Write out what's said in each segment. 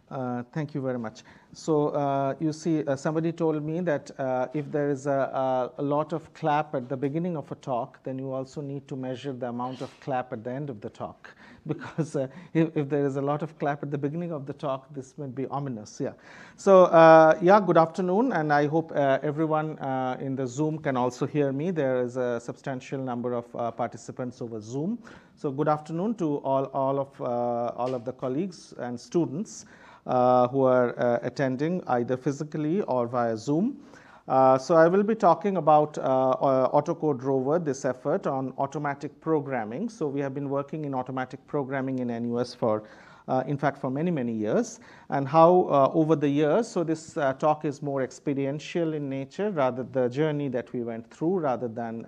Thank you very much. So you see, somebody told me that if there is a lot of clap at the beginning of a talk, then you also need to measure the amount of clap at the end of the talk. Because if there is a lot of clap at the beginning of the talk, this might be ominous. Yeah. So yeah, good afternoon, and I hope everyone in the Zoom can also hear me. There is a substantial number of participants over Zoom. So good afternoon to all of the colleagues and students who are attending either physically or via Zoom. So I will be talking about AutoCodeRover, this effort on automatic programming. So we have been working in automatic programming in NUS for, in fact, for many, many years. And how over the years, so this talk is more experiential in nature, rather the journey that we went through, rather than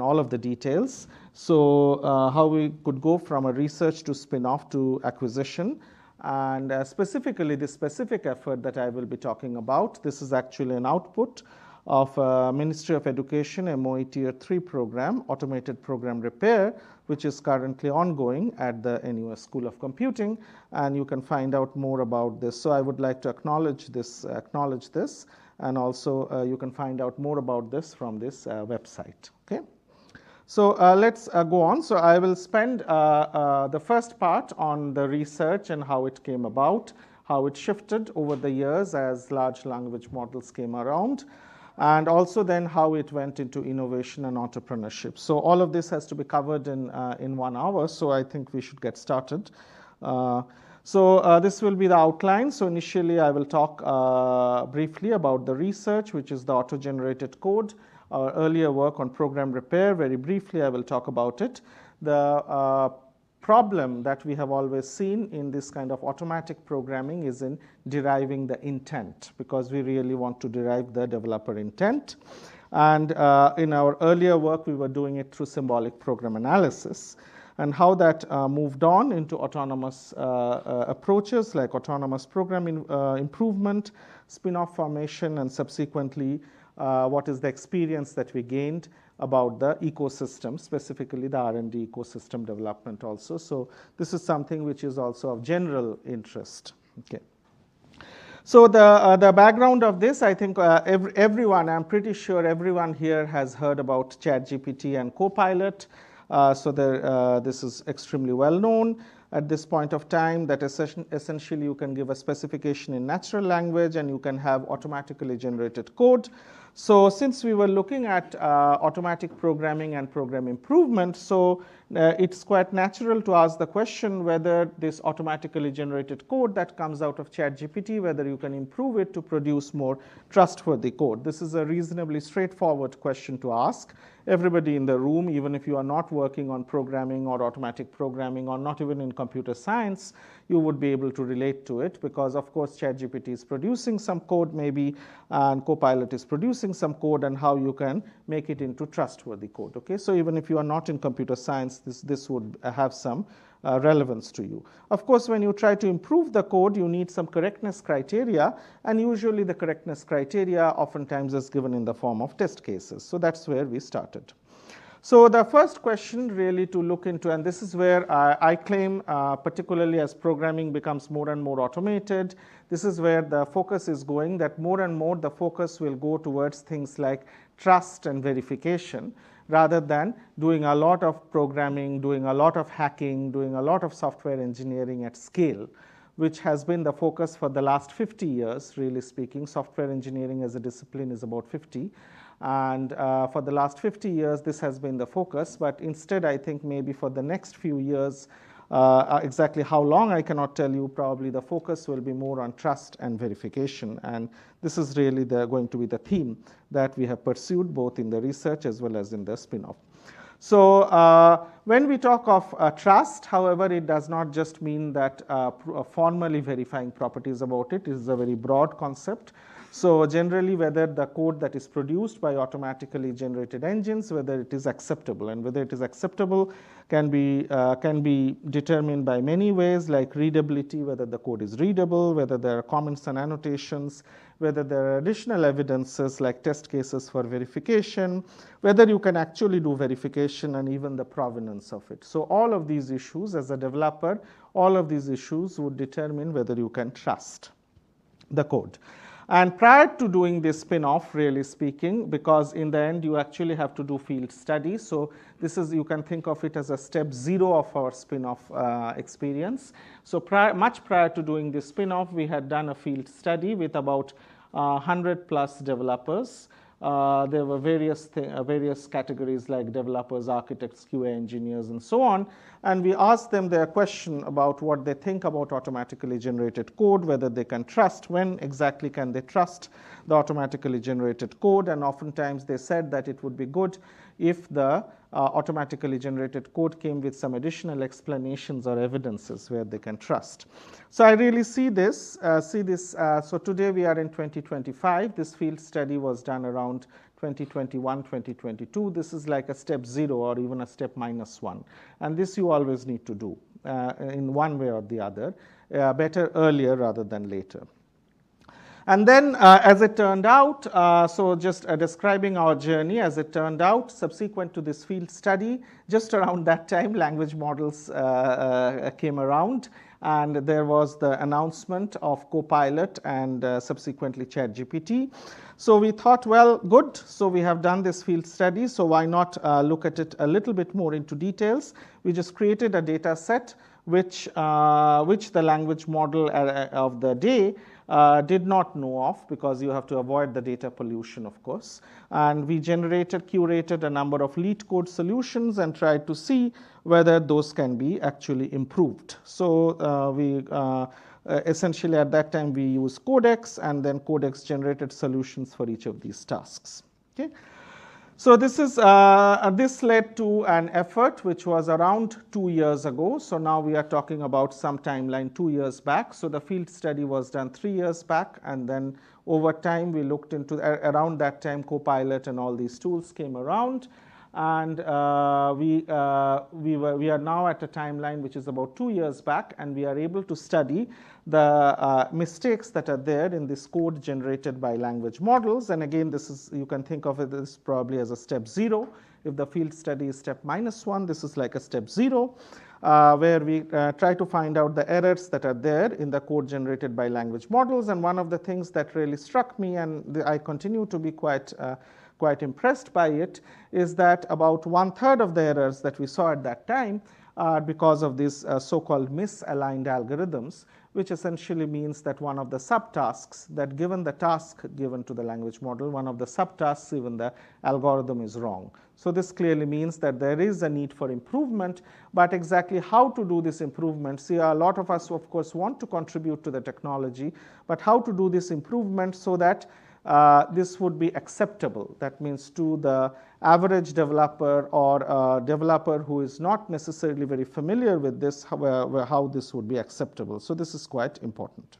all of the details. So how we could go from a research to spin-off to acquisition. And specifically, this specific effort that I will be talking about, this is actually an output of Ministry of Education MOE Tier 3 program, Automated Program Repair, which is currently ongoing at the NUS School of Computing, and you can find out more about this. So I would like to acknowledge this, and also you can find out more about this from this website. Okay. So let's go on. So I will spend the first part on the research and how it came about, how it shifted over the years as large language models came around, and also then how it went into innovation and entrepreneurship. So all of this has to be covered in 1 hour, so I think we should get started. So this will be the outline. So initially I will talk briefly about the research, which is the auto-generated code. Our earlier work on program repair, very briefly I will talk about it. The problem that we have always seen in this kind of automatic programming is in deriving the intent, because we really want to derive the developer intent. And in our earlier work, we were doing it through symbolic program analysis. And how that moved on into autonomous approaches like autonomous program improvement, spin-off formation, and subsequently what is the experience that we gained about the ecosystem, specifically the R&D ecosystem development also. So this is something which is also of general interest. Okay. So the background of this, I think everyone, I'm pretty sure everyone here has heard about ChatGPT and Copilot. So this is extremely well known at this point of time, that essentially you can give a specification in natural language and you can have automatically generated code. So since we were looking at automatic programming and program improvement, so it's quite natural to ask the question whether this automatically generated code that comes out of ChatGPT, whether you can improve it to produce more trustworthy code. This is a reasonably straightforward question to ask. Everybody in the room, even if you are not working on programming or automatic programming or not even in computer science, you would be able to relate to it, because of course ChatGPT is producing some code maybe, and Copilot is producing some code, and how you can make it into trustworthy code. Okay, so even if you are not in computer science, this would have some relevance to you. Of course, when you try to improve the code, you need some correctness criteria, and usually the correctness criteria oftentimes is given in the form of test cases. So that's where we started. So the first question really to look into, and this is where I claim, particularly as programming becomes more and more automated, this is where the focus is going, that more and more the focus will go towards things like trust and verification, rather than doing a lot of programming, doing a lot of hacking, doing a lot of software engineering at scale, which has been the focus for the last 50 years, really speaking. Software engineering as a discipline is about 50. And for the last 50 years, this has been the focus. But instead, I think maybe for the next few years, exactly how long I cannot tell you, probably the focus will be more on trust and verification. And this is really going to be the theme that we have pursued both in the research as well as in the spin-off. So when we talk of trust, however, it does not just mean that formally verifying properties about it. It is a very broad concept. So generally, whether the code that is produced by automatically generated engines, whether it is acceptable, and whether it is acceptable can be determined by many ways, like readability, whether the code is readable, whether there are comments and annotations, whether there are additional evidences like test cases for verification, whether you can actually do verification, and even the provenance of it. So all of these issues as a developer All of these issues would determine whether you can trust the code. And prior to doing this spin-off, really speaking, because in the end you actually have to do field studies. So this is, you can think of it as a step 0 of our spin-off experience. So much prior to doing this spin-off, we had done a field study with about 100 plus developers. There were various categories like developers, architects, QA engineers, and so on. And we asked them their question about what they think about automatically generated code, whether they can trust, when exactly can they trust the automatically generated code. And oftentimes they said that it would be good if the automatically generated code came with some additional explanations or evidences where they can trust. So I really see this. So today we are in 2025. This field study was done around 2021, 2022. This is like a step 0 or even a step -1. And this you always need to do in one way or the other, better earlier rather than later. And then, as it turned out, so just describing our journey, as it turned out, subsequent to this field study, just around that time, language models came around, and there was the announcement of Copilot and subsequently ChatGPT. So we thought, well, good, so we have done this field study, so why not look at it a little bit more into details. We just created a data set which the language model of the day did not know of, because you have to avoid the data pollution, of course. And we curated a number of lead code solutions and tried to see whether those can be actually improved. So essentially at that time we used Codex, and then Codex generated solutions for each of these tasks. Okay. So this led to an effort which was around 2 years ago. So now we are talking about some timeline 2 years back. So the field study was done 3 years back, and then over time we looked into, around that time Copilot and all these tools came around. And we are now at a timeline which is about 2 years back, and we are able to study the mistakes that are there in this code generated by language models. And again, this is, you can think of it as probably as a step 0. If the field study is step -1, this is like a step 0, where we try to find out the errors that are there in the code generated by language models. And one of the things that really struck me, and I continue to be quite impressed by it, is that about 1/3 of the errors that we saw at that time are because of these so-called misaligned algorithms, which essentially means that one of the subtasks, that given the task given to the language model, one of the subtasks, even the algorithm is wrong. So this clearly means that there is a need for improvement, but exactly how to do this improvement, see, a lot of us, of course, want to contribute to the technology, but how to do this improvement so that this would be acceptable. That means to the average developer or a developer who is not necessarily very familiar with this, how this would be acceptable. So this is quite important.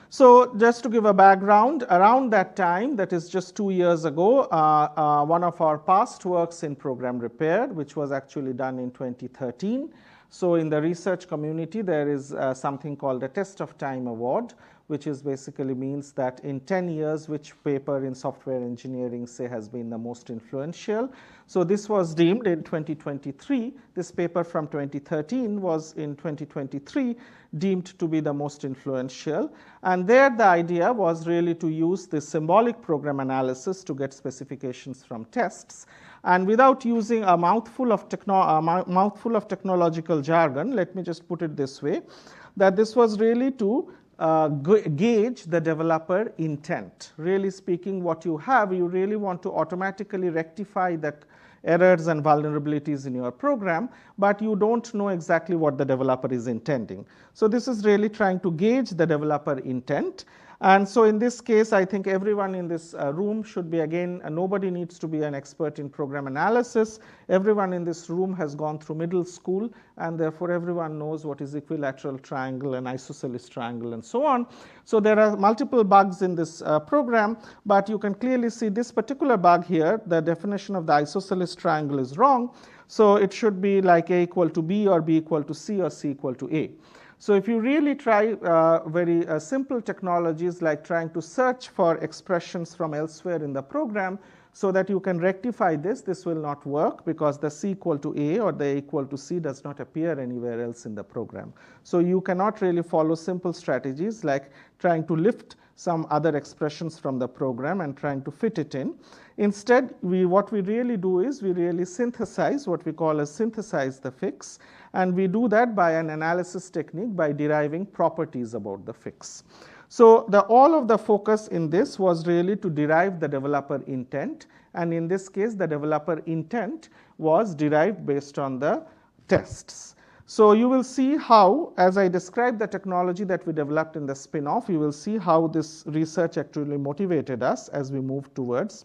So just to give a background, around that time, that is just 2 years ago, one of our past works in program repair, which was actually done in 2013. So in the research community, there is something called a Test of Time Award, which is basically means that in 10 years, which paper in software engineering, say, has been the most influential. So this was deemed in 2023. This paper from 2013 was in 2023 deemed to be the most influential. And there the idea was really to use the symbolic program analysis to get specifications from tests. And without using a mouthful of technological jargon, let me just put it this way, that this was really to gauge the developer intent. Really speaking, what you have, you really want to automatically rectify the errors and vulnerabilities in your program, but you don't know exactly what the developer is intending. So this is really trying to gauge the developer intent. And so in this case, I think everyone in this room should be, again, nobody needs to be an expert in program analysis. Everyone in this room has gone through middle school, and therefore everyone knows what is equilateral triangle and isosceles triangle and so on. So there are multiple bugs in this program, but you can clearly see this particular bug here, the definition of the isosceles triangle is wrong. So it should be like A equal to B, or B equal to C, or C equal to A. So if you really try very simple technologies like trying to search for expressions from elsewhere in the program, so that you can rectify this. This will not work because the C equal to A or the A equal to C does not appear anywhere else in the program. So you cannot really follow simple strategies like trying to lift some other expressions from the program and trying to fit it in. Instead, what we really do is we really synthesize, what we call as synthesize the fix, and we do that by an analysis technique by deriving properties about the fix. So all of the focus in this was really to derive the developer intent, and in this case the developer intent was derived based on the tests. So you will see how, as I describe the technology that we developed in the spin-off, you will see how this research actually motivated us as we move towards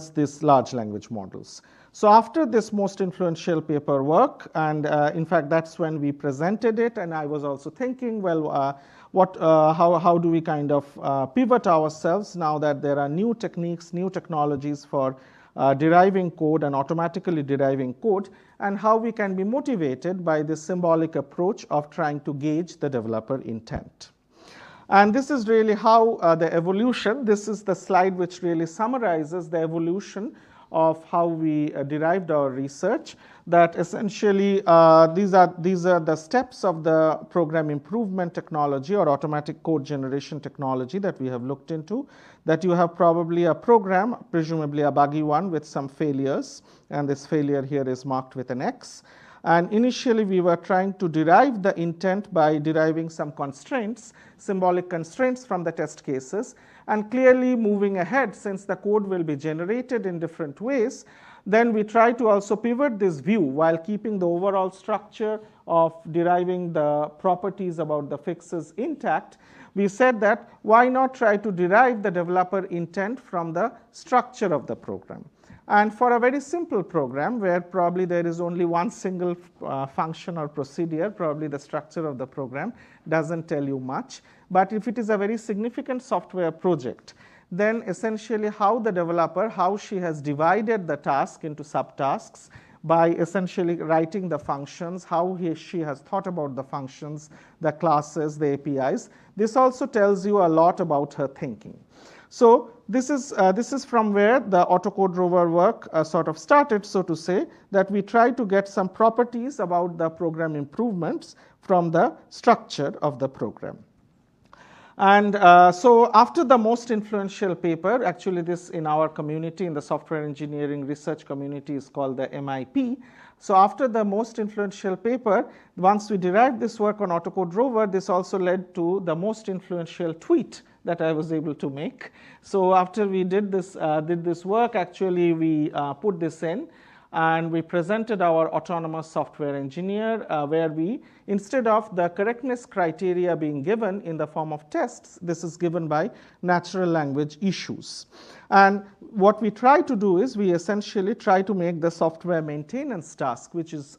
these large language models. So after this most influential paper work, and in fact that's when we presented it, and I was also thinking, well, how do we kind of pivot ourselves now that there are new techniques, new technologies for deriving code and automatically deriving code, and how we can be motivated by this symbolic approach of trying to gauge the developer intent. And this is really how the evolution, this is the slide which really summarizes the evolution of how we derived our research, that essentially these are the steps of the program improvement technology or automatic code generation technology that we have looked into, that you have probably a program, presumably a buggy one with some failures, and this failure here is marked with an X. And initially we were trying to derive the intent by deriving some constraints, symbolic constraints from the test cases, and clearly moving ahead, since the code will be generated in different ways, then we try to also pivot this view while keeping the overall structure of deriving the properties about the fixes intact. We said that why not try to derive the developer intent from the structure of the program. And for a very simple program where probably there is only one single function or procedure, probably the structure of the program doesn't tell you much. But if it is a very significant software project, then essentially how the developer, how she has divided the task into subtasks by essentially writing the functions, how she has thought about the functions, the classes, the APIs. This also tells you a lot about her thinking. So this is from where the AutoCodeRover work sort of started, so to say, that we try to get some properties about the program improvements from the structure of the program. And so after the most influential paper, actually this in our community, in the software engineering research community, is called the MIP. So after the most influential paper, once we derived this work on AutoCodeRover, this also led to the most influential tweet that I was able to make. So after we did this work, actually we put this in, and we presented our autonomous software engineer, where we, instead of the correctness criteria being given in the form of tests, this is given by natural language issues. And what we try to do is we essentially try to make the software maintenance task, which is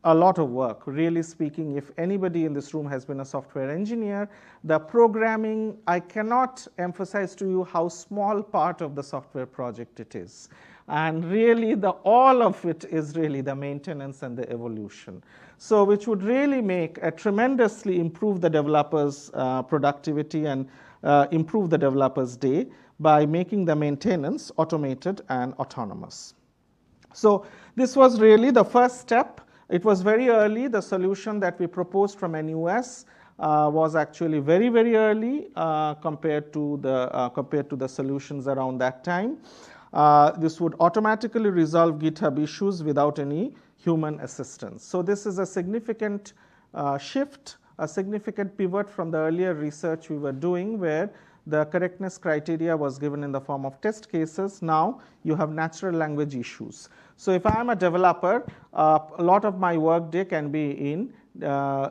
a lot of work. Really speaking, if anybody in this room has been a software engineer, the programming, I cannot emphasize to you how small part of the software project it is. And really all of it is really the maintenance and the evolution. So which would really make a tremendously improve the developer's productivity and improve the developer's day by making the maintenance automated and autonomous. So this was really the first step. It was very early. The solution that we proposed from NUS was actually very, very early compared to the solutions around that time. This would automatically resolve GitHub issues without any human assistance. So this is a significant shift, a significant pivot from the earlier research we were doing, where the correctness criteria was given in the form of test cases. Now you have natural language issues. So if I am a developer, a lot of my workday can be in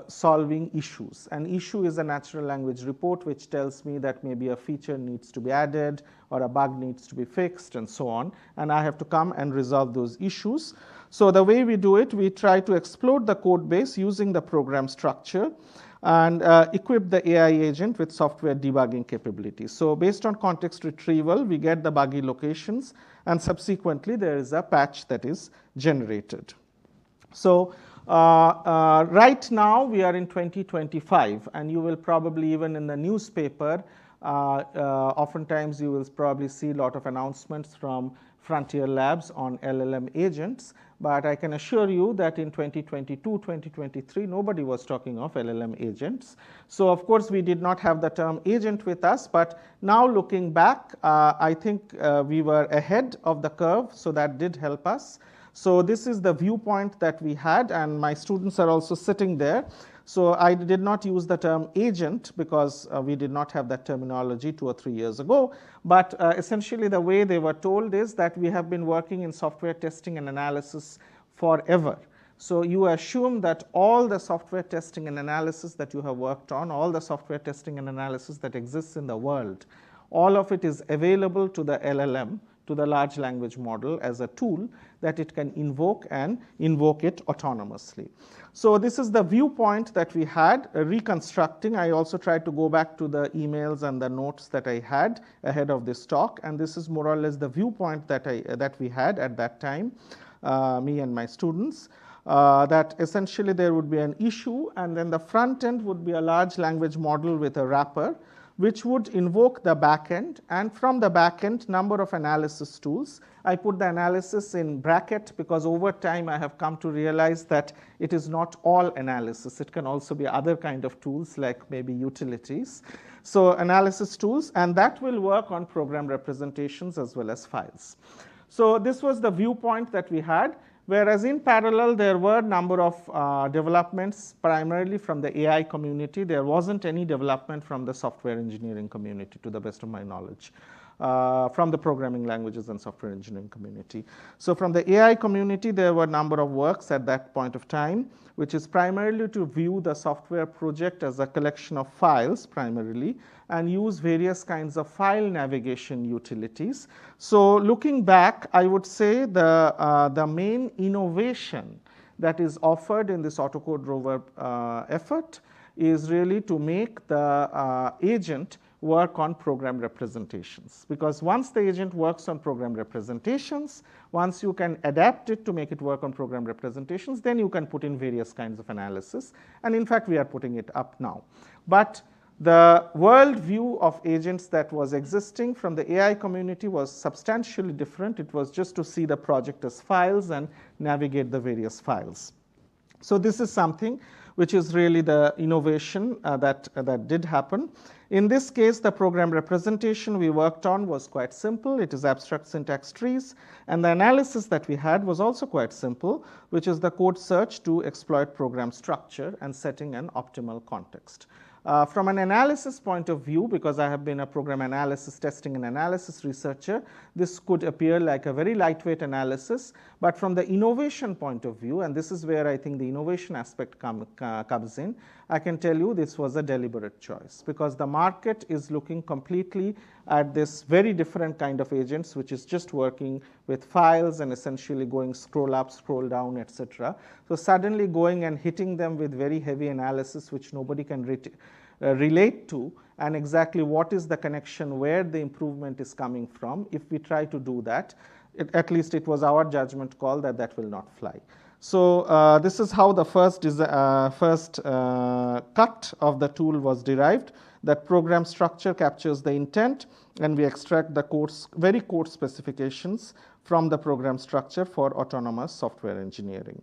solving issues. An issue is a natural language report which tells me that maybe a feature needs to be added or a bug needs to be fixed and so on, and I have to come and resolve those issues. So the way we do it, we try to explode the code base using the program structure and equip the AI agent with software debugging capabilities. So based on context retrieval, we get the buggy locations, and subsequently there is a patch that is generated. So right now we are in 2025, and you will probably, even in the newspaper, Oftentimes you will probably see a lot of announcements from frontier labs on LLM agents, but I can assure you that in 2022, 2023, nobody was talking of LLM agents. So of course we did not have the term agent with us, but now looking back, I think we were ahead of the curve, so that did help us. So this is the viewpoint that we had, and my students are also sitting there. So I did not use the term agent because we did not have that terminology 2 or 3 years ago. But essentially the way they were told is that we have been working in software testing and analysis forever. So you assume that all the software testing and analysis that you have worked on, all the software testing and analysis that exists in the world, all of it is available to the LLM, to the large language model, as a tool that it can invoke and invoke it autonomously. So this is the viewpoint that we had reconstructing. I also tried to go back to the emails and the notes that I had ahead of this talk, and this is more or less the viewpoint that we had at that time, me and my students, that essentially there would be an issue, and then the front end would be a large language model with a wrapper, which would invoke the backend, and from the backend, number of analysis tools. I put the analysis in bracket because over time I have come to realize that it is not all analysis. It can also be other kind of tools like maybe utilities. So analysis tools, and that will work on program representations as well as files. So this was the viewpoint that we had. Whereas in parallel, there were a number of developments primarily from the AI community. There wasn't any development from the software engineering community, to the best of my knowledge, from the programming languages and software engineering community. So from the AI community, there were a number of works at that point of time, which is primarily to view the software project as a collection of files primarily, and use various kinds of file navigation utilities. So looking back, I would say the main innovation that is offered in this AutoCodeRover effort is really to make the agent work on program representations. Because once the agent works on program representations, once you can adapt it to make it work on program representations, then you can put in various kinds of analysis. And in fact, we are putting it up now. But the world view of agents that was existing from the AI community was substantially different. It was just to see the project as files and navigate the various files. So this is something which is really the innovation that did happen. In this case, the program representation we worked on was quite simple. It is abstract syntax trees. And the analysis that we had was also quite simple, which is the code search to exploit program structure and setting an optimal context. From an analysis point of view, because I have been a program analysis, testing and analysis researcher, this could appear like a very lightweight analysis. But from the innovation point of view, and this is where I think the innovation aspect comes in, I can tell you this was a deliberate choice, because the market is looking completely at this very different kind of agents, which is just working with files and essentially going scroll up, scroll down, etc. So suddenly going and hitting them with very heavy analysis, which nobody can relate to, and exactly what is the connection, where the improvement is coming from. If we try to do that, at least it was our judgment call that that will not fly. So this is how the first cut of the tool was derived. That program structure captures the intent, and we extract the very code specifications from the program structure for autonomous software engineering.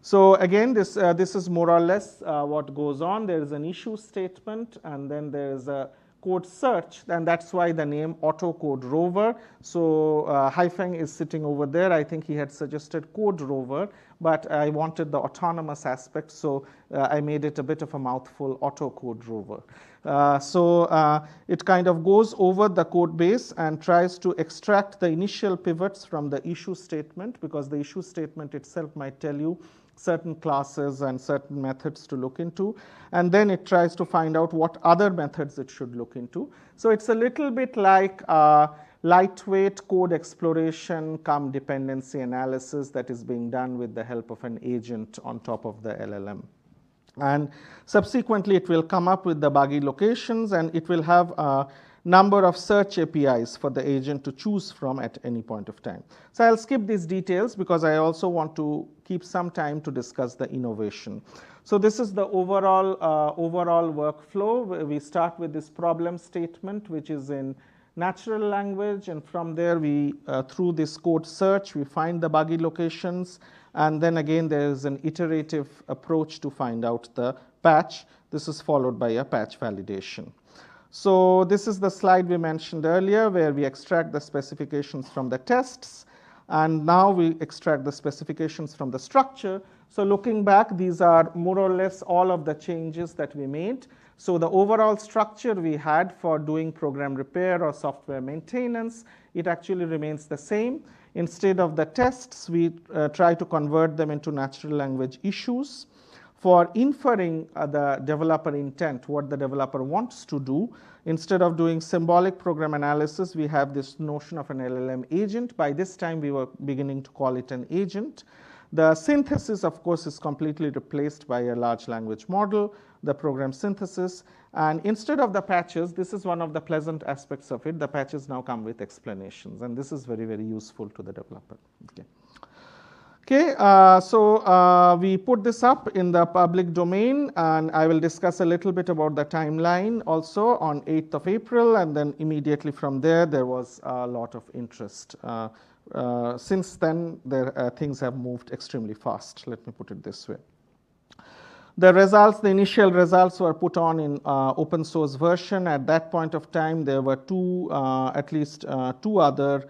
So again, this is more or less what goes on. There is an issue statement, and then there is a code search, and that's why the name AutoCodeRover. So Haifeng is sitting over there. I think he had suggested CodeRover, but I wanted the autonomous aspect, so I made it a bit of a mouthful, AutoCodeRover. So it kind of goes over the code base and tries to extract the initial pivots from the issue statement, because the issue statement itself might tell you certain classes and certain methods to look into, and then it tries to find out what other methods it should look into. So it's a little bit like lightweight code exploration come dependency analysis that is being done with the help of an agent on top of the LLM. And subsequently, it will come up with the buggy locations, and it will have a number of search APIs for the agent to choose from at any point of time. So I'll skip these details because I also want to keep some time to discuss the innovation. So this is the overall workflow. We start with this problem statement, which is in natural language, and from there we, through this code search, we find the buggy locations, and then again there is an iterative approach to find out the patch. This is followed by a patch validation. So this is the slide we mentioned earlier, where we extract the specifications from the tests, and now we extract the specifications from the structure. So looking back, these are more or less all of the changes that we made. So the overall structure we had for doing program repair or software maintenance, it actually remains the same. Instead of the tests, we try to convert them into natural language issues. For inferring the developer intent, what the developer wants to do, instead of doing symbolic program analysis, we have this notion of an LLM agent. By this time, we were beginning to call it an agent. The synthesis, of course, is completely replaced by a large language model, the program synthesis. And instead of the patches, this is one of the pleasant aspects of it, the patches now come with explanations. And this is very, very useful to the developer. Okay, so we put this up in the public domain, and I will discuss a little bit about the timeline also on 8th of April, and then immediately from there was a lot of interest. Since then, things have moved extremely fast, let me put it this way. The results, the initial results were put on in open source version. At that point of time, there were at least two other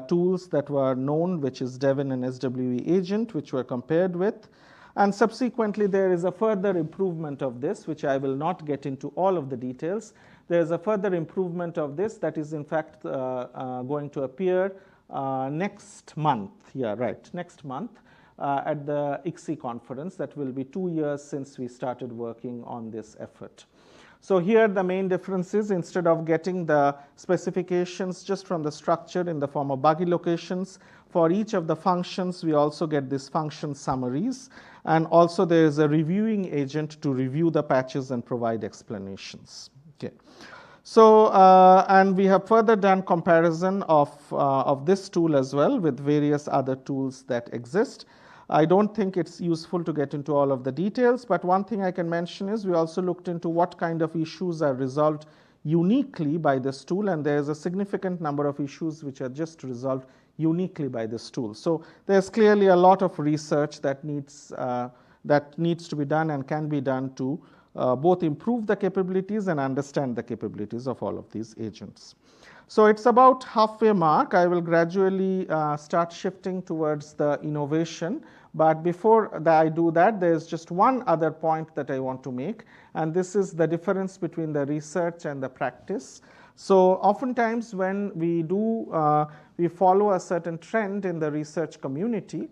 tools that were known, which is Devin and SWE agent, which were compared with. And subsequently, there is a further improvement of this, which I will not get into all of the details. There is a further improvement of this that is in fact going to appear next month. Yeah, right, next month at the ICSI conference. That will be 2 years since we started working on this effort. So here the main difference is, instead of getting the specifications just from the structure in the form of buggy locations, for each of the functions we also get these function summaries, and also there is a reviewing agent to review the patches and provide explanations. Okay. So and we have further done comparison of this tool as well with various other tools that exist. I don't think it's useful to get into all of the details, but one thing I can mention is we also looked into what kind of issues are resolved uniquely by this tool, and there's a significant number of issues which are just resolved uniquely by this tool. So there's clearly a lot of research that needs to be done and can be done to both improve the capabilities and understand the capabilities of all of these agents. So it's about halfway mark. I will gradually start shifting towards the innovation. But before I do that, there's just one other point that I want to make, and this is the difference between the research and the practice. So oftentimes when we follow a certain trend in the research community,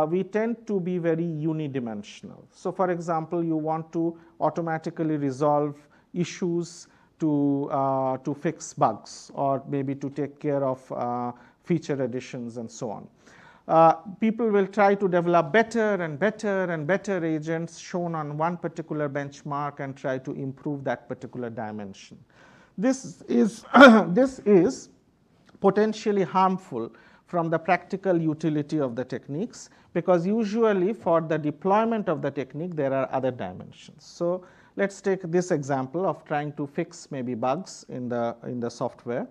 we tend to be very unidimensional. So for example, you want to automatically resolve issues to fix bugs, or maybe to take care of feature additions and so on. People will try to develop better and better and better agents shown on one particular benchmark and try to improve that particular dimension. This is potentially harmful from the practical utility of the techniques, because usually for the deployment of the technique there are other dimensions. So let's take this example of trying to fix maybe bugs in the software.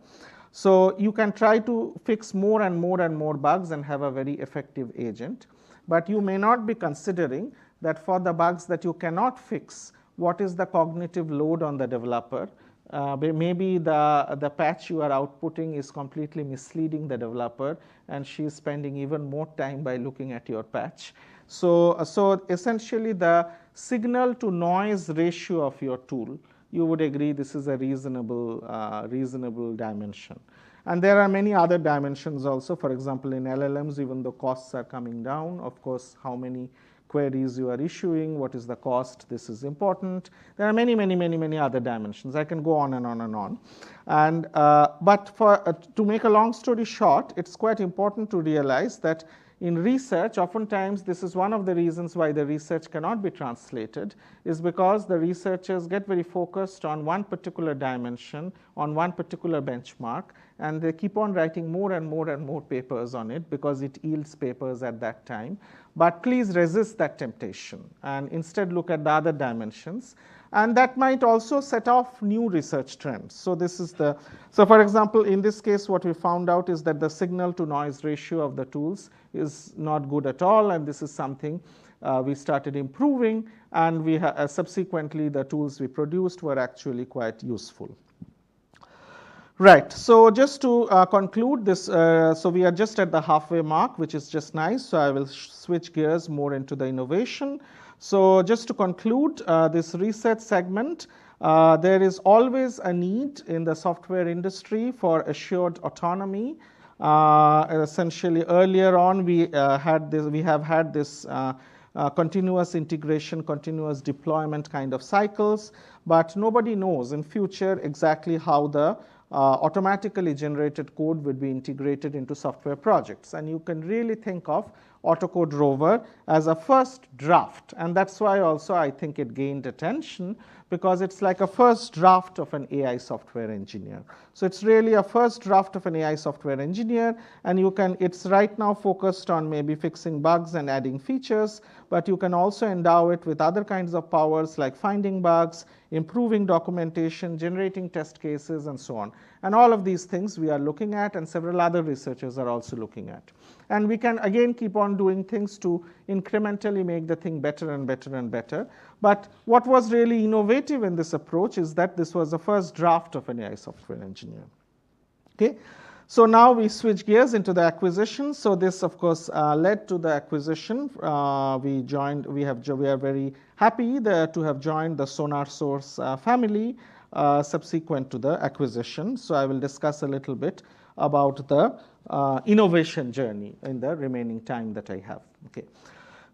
So you can try to fix more and more and more bugs and have a very effective agent, but you may not be considering that for the bugs that you cannot fix, what is the cognitive load on the developer. Maybe the patch you are outputting is completely misleading the developer, and she is spending even more time by looking at your patch. So essentially the signal to noise ratio of your tool, you would agree this is a reasonable dimension. And there are many other dimensions also. For example, in LLMs, even though costs are coming down, of course, how many queries you are issuing, what is the cost, this is important. There are many other dimensions. I can go on and on and on. And but to make a long story short, it's quite important to realize that in research, oftentimes this is one of the reasons why the research cannot be translated, is because the researchers get very focused on one particular dimension, on one particular benchmark, and they keep on writing more and more and more papers on it because it yields papers at that time. but please resist that temptation and instead look at the other dimensions. And that might also set off new research trends. So for example, in this case, what we found out is that the signal to noise ratio of the tools is not good at all, and this is something we started improving, and subsequently the tools we produced were actually quite useful. Right, so just to conclude this, so we are just at the halfway mark, which is just nice. So I will switch gears more into the innovation. So just to conclude this research segment, there is always a need in the software industry for assured autonomy. Essentially, earlier on, we have had this continuous integration, continuous deployment kind of cycles, but nobody knows in future exactly how the automatically generated code would be integrated into software projects. And you can really think of AutoCodeRover as a first draft. And that's why also I think it gained attention, because it's like a first draft of an AI software engineer. So it's really a first draft of an AI software engineer, and it's right now focused on maybe fixing bugs and adding features, but you can also endow it with other kinds of powers like finding bugs, improving documentation, generating test cases, and so on. And all of these things we are looking at, and several other researchers are also looking at. And we can again keep on doing things to incrementally make the thing better and better and better. But what was really innovative in this approach is that this was the first draft of an AI software engineer. Okay. So now we switch gears into the acquisition. So this, of course, led to the acquisition. We are very happy to have joined the SonarSource family subsequent to the acquisition. So I will discuss a little bit about the innovation journey in the remaining time that I have. Okay.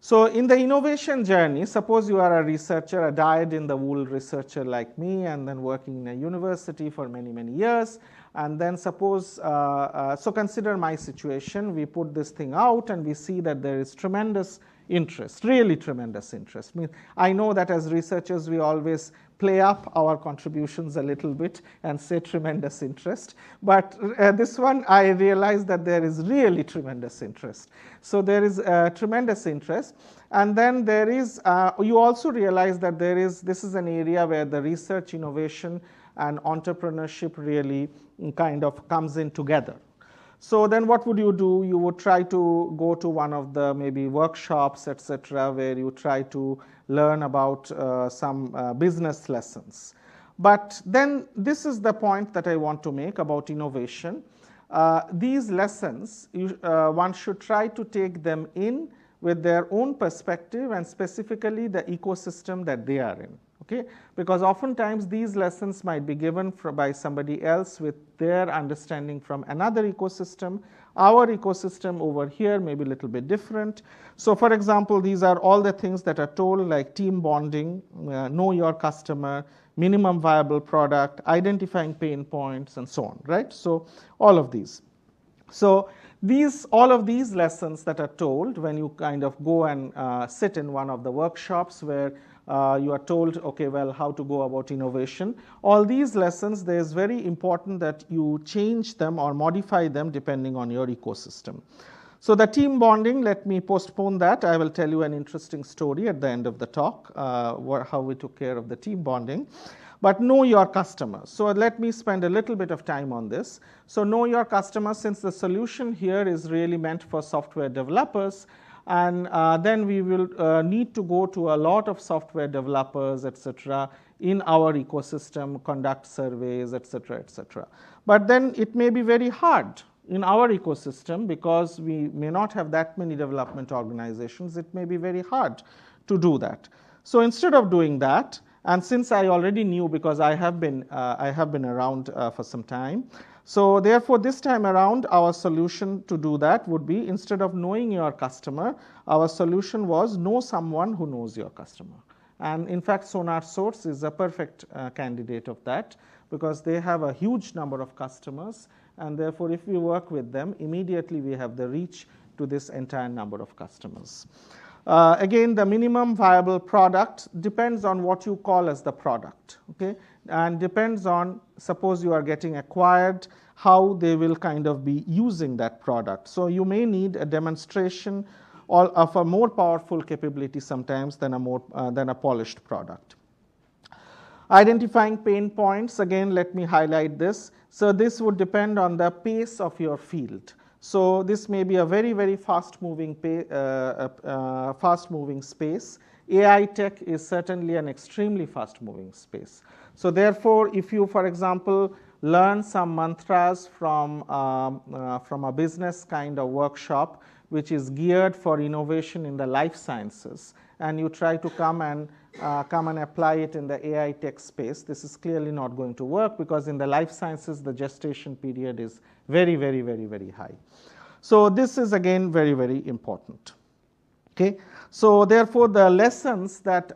So in the innovation journey, suppose you are a researcher, a dyed-in-the-wool researcher like me, and then working in a university for many, many years. And then suppose, so consider my situation. We put this thing out and we see that there is tremendous interest, really tremendous interest. I know that as researchers, we always play up our contributions a little bit and say tremendous interest. But this one, I realized that there is really tremendous interest. So there is tremendous interest. And then there is, you also realize that this is an area where the research, innovation, and entrepreneurship really kind of comes in together. So then what would you do? You would try to go to one of the maybe workshops, etc., where you try to learn about some business lessons. But then this is the point that I want to make about innovation. These lessons, one should try to take them in with their own perspective and specifically the ecosystem that they are in. Okay? Because oftentimes these lessons might be given by somebody else with their understanding from another ecosystem. Our ecosystem over here may be a little bit different. So for example, these are all the things that are told, like team bonding, know your customer, minimum viable product, identifying pain points, and so on, right? So all of these. So all of these lessons that are told when you kind of go and sit in one of the workshops where you are told, okay, well, how to go about innovation. All these lessons, it is very important that you change them or modify them depending on your ecosystem. So the team bonding, let me postpone that. I will tell you an interesting story at the end of the talk, how we took care of the team bonding. But know your customer. So let me spend a little bit of time on this. So know your customer, since the solution here is really meant for software developers. And then we will need to go to a lot of software developers, etc., in our ecosystem, conduct surveys, etc., etc. But then it may be very hard in our ecosystem because we may not have that many development organizations. It may be very hard to do that. So instead of doing that, and since I already knew, because I have been around for some time, so therefore this time around our solution to do that would be, instead of knowing your customer, our solution was know someone who knows your customer. And in fact, SonarSource is a perfect candidate of that, because they have a huge number of customers, and therefore if we work with them, immediately we have the reach to this entire number of customers. Again, the minimum viable product depends on what you call as the product, okay? And depends on, suppose you are getting acquired, how they will kind of be using that product. So you may need a demonstration of a more powerful capability sometimes than a polished product. Identifying pain points, again, let me highlight this. So this would depend on the pace of your field. So this may be a very, very fast-moving space. AI tech is certainly an extremely fast-moving space. So therefore, if you, for example, learn some mantras from a business kind of workshop, which is geared for innovation in the life sciences, and you try to come and apply it in the AI tech space, this is clearly not going to work, because in the life sciences, the gestation period is very, very, very, very high. So this is again very, very important. Okay. So therefore, the lessons that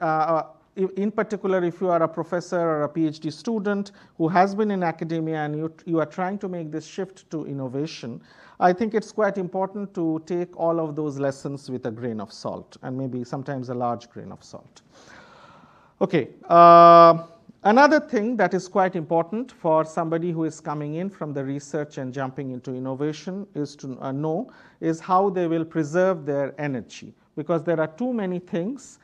in particular, if you are a professor or a PhD student who has been in academia and you are trying to make this shift to innovation, I think it's quite important to take all of those lessons with a grain of salt, and maybe sometimes a large grain of salt. Okay. Another thing that is quite important for somebody who is coming in from the research and jumping into innovation is to know is how they will preserve their energy, because there are too many things.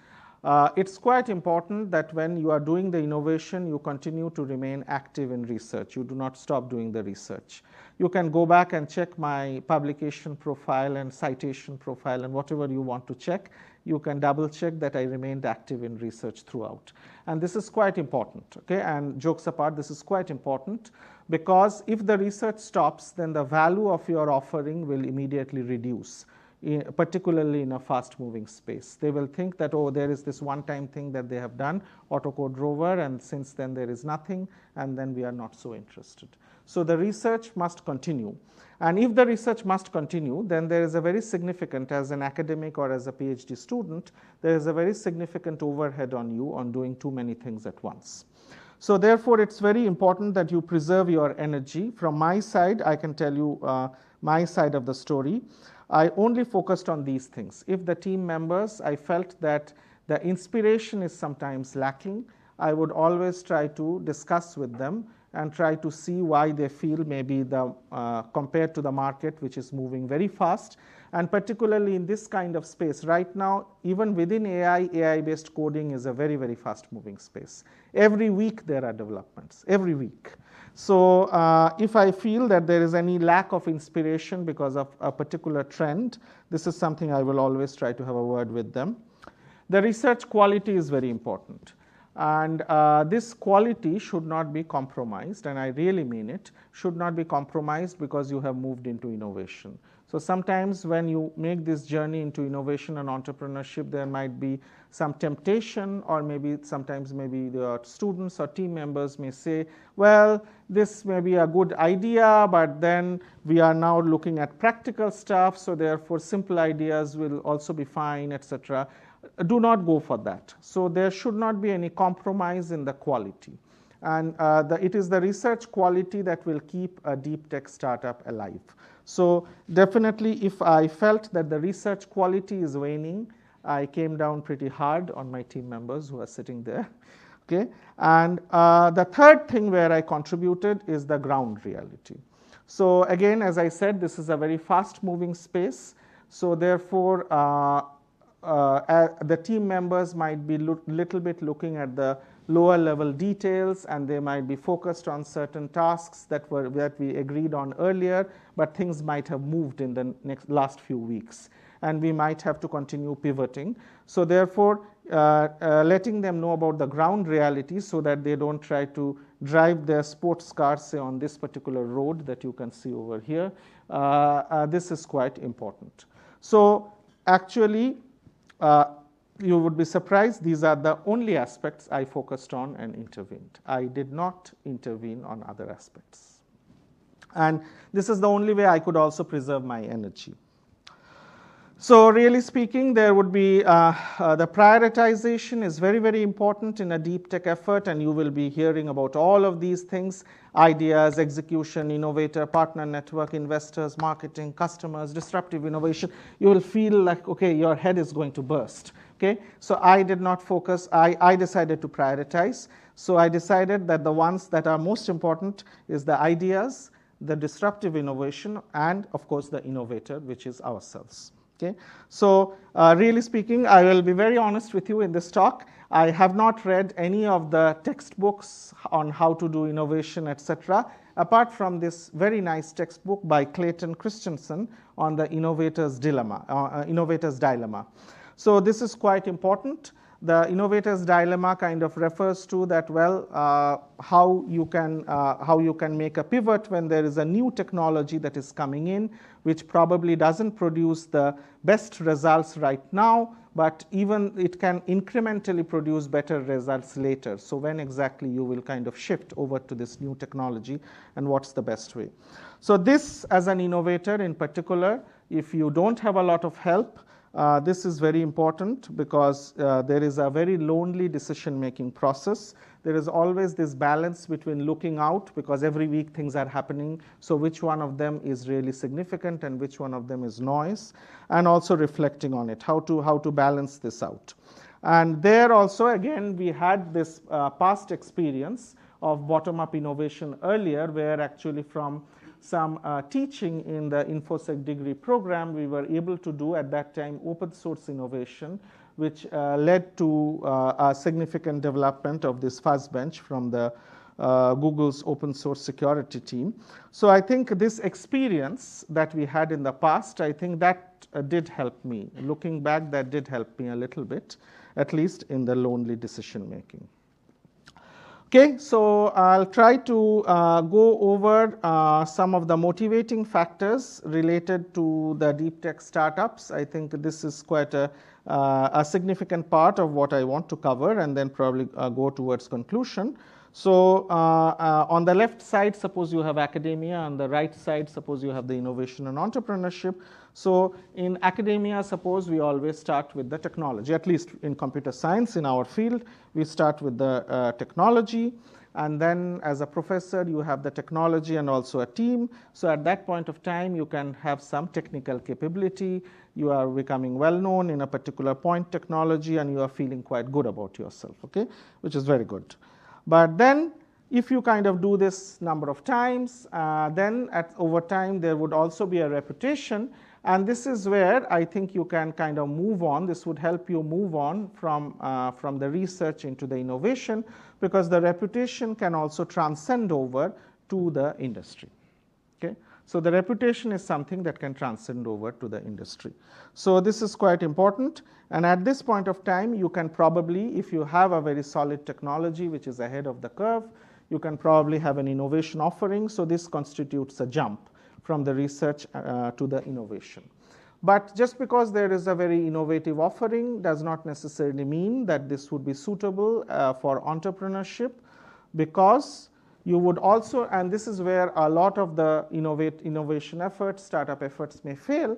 It's quite important that when you are doing the innovation, you continue to remain active in research. You do not stop doing the research. You can go back and check my publication profile and citation profile and whatever you want to check. You can double check that I remained active in research throughout. And this is quite important, okay? And jokes apart, this is quite important, because if the research stops, then the value of your offering will immediately reduce, particularly in a fast-moving space. They will think that, oh, there is this one-time thing that they have done, AutoCodeRover, and since then there is nothing, and then we are not so interested. So the research must continue. And if the research must continue, then there is a very significant, as an academic or as a PhD student, there is a very significant overhead on you on doing too many things at once. So therefore, it's very important that you preserve your energy. From my side, I can tell you my side of the story. I only focused on these things. If the team members, I felt that the inspiration is sometimes lacking, I would always try to discuss with them and try to see why they feel maybe compared to the market, which is moving very fast, and particularly in this kind of space. Right now, even within AI-based coding is a very, very fast-moving space. Every week there are developments, every week. So if I feel that there is any lack of inspiration because of a particular trend, this is something I will always try to have a word with them. The research quality is very important. And this quality should not be compromised, and I really mean it, should not be compromised because you have moved into innovation. So sometimes when you make this journey into innovation and entrepreneurship, there might be some temptation, or maybe sometimes maybe the students or team members may say, well, this may be a good idea, but then we are now looking at practical stuff, so therefore simple ideas will also be fine, etc. Do not go for that. So there should not be any compromise in the quality. And it is the research quality that will keep a deep tech startup alive. So definitely, if I felt that the research quality is waning, I came down pretty hard on my team members who are sitting there. Okay? And the third thing where I contributed is the ground reality. So again, as I said, this is a very fast-moving space. So therefore, the team members might be little bit looking at the lower level details, and they might be focused on certain tasks that we agreed on earlier, but things might have moved in the last few weeks, and we might have to continue pivoting. So therefore, letting them know about the ground reality so that they don't try to drive their sports cars, say, on this particular road that you can see over here, this is quite important. So actually, you would be surprised, these are the only aspects I focused on and intervened. I did not intervene on other aspects. And this is the only way I could also preserve my energy. So really speaking, there would be the prioritization is very, very important in a deep tech effort, and you will be hearing about all of these things: ideas, execution, innovator, partner network, investors, marketing, customers, disruptive innovation. You will feel like, okay, your head is going to burst. Okay? So I did not focus. I decided to prioritize. So I decided that the ones that are most important is the ideas, the disruptive innovation, and of course the innovator, which is ourselves. Okay, so really speaking, I will be very honest with you in this talk. I have not read any of the textbooks on how to do innovation, etc., apart from this very nice textbook by Clayton Christensen on the innovator's dilemma. So this is quite important. The innovator's dilemma kind of refers to that, well, how you can make a pivot when there is a new technology that is coming in, which probably doesn't produce the best results right now, but even it can incrementally produce better results later. So when exactly you will kind of shift over to this new technology, and what's the best way? So this, as an innovator in particular, if you don't have a lot of help, this is very important, because there is a very lonely decision-making process. There is always this balance between looking out, because every week things are happening, so which one of them is really significant and which one of them is noise, and also reflecting on it, how to balance this out. And there also, again, we had this past experience of bottom-up innovation earlier, where actually from some teaching in the InfoSec degree program, we were able to do at that time open source innovation, which led to a significant development of this fuzzbench from the Google's open source security team. So I think this experience that we had in the past, I think that did help me. Looking back, that did help me a little bit, at least in the lonely decision making. Okay, so I'll try to go over some of the motivating factors related to the deep tech startups. I think this is quite a significant part of what I want to cover, and then probably go towards conclusion. So on the left side, suppose you have academia. On the right side, suppose you have the innovation and entrepreneurship. So in academia, suppose we always start with the technology. At least in computer science, in our field, we start with the technology. And then as a professor, you have the technology and also a team. So at that point of time, you can have some technical capability. You are becoming well-known in a particular point technology, and you are feeling quite good about yourself, okay, which is very good. But then if you kind of do this number of times, then over time, there would also be a reputation. And this is where I think you can kind of move on. This would help you move on from the research into the innovation, because the reputation can also transcend over to the industry. Okay? So the reputation is something that can transcend over to the industry. So this is quite important. And at this point of time, you can probably, if you have a very solid technology which is ahead of the curve, you can probably have an innovation offering. So this constitutes a jump from the research to the innovation. But just because there is a very innovative offering does not necessarily mean that this would be suitable for entrepreneurship, because you would also, and this is where a lot of the innovation efforts, startup efforts may fail,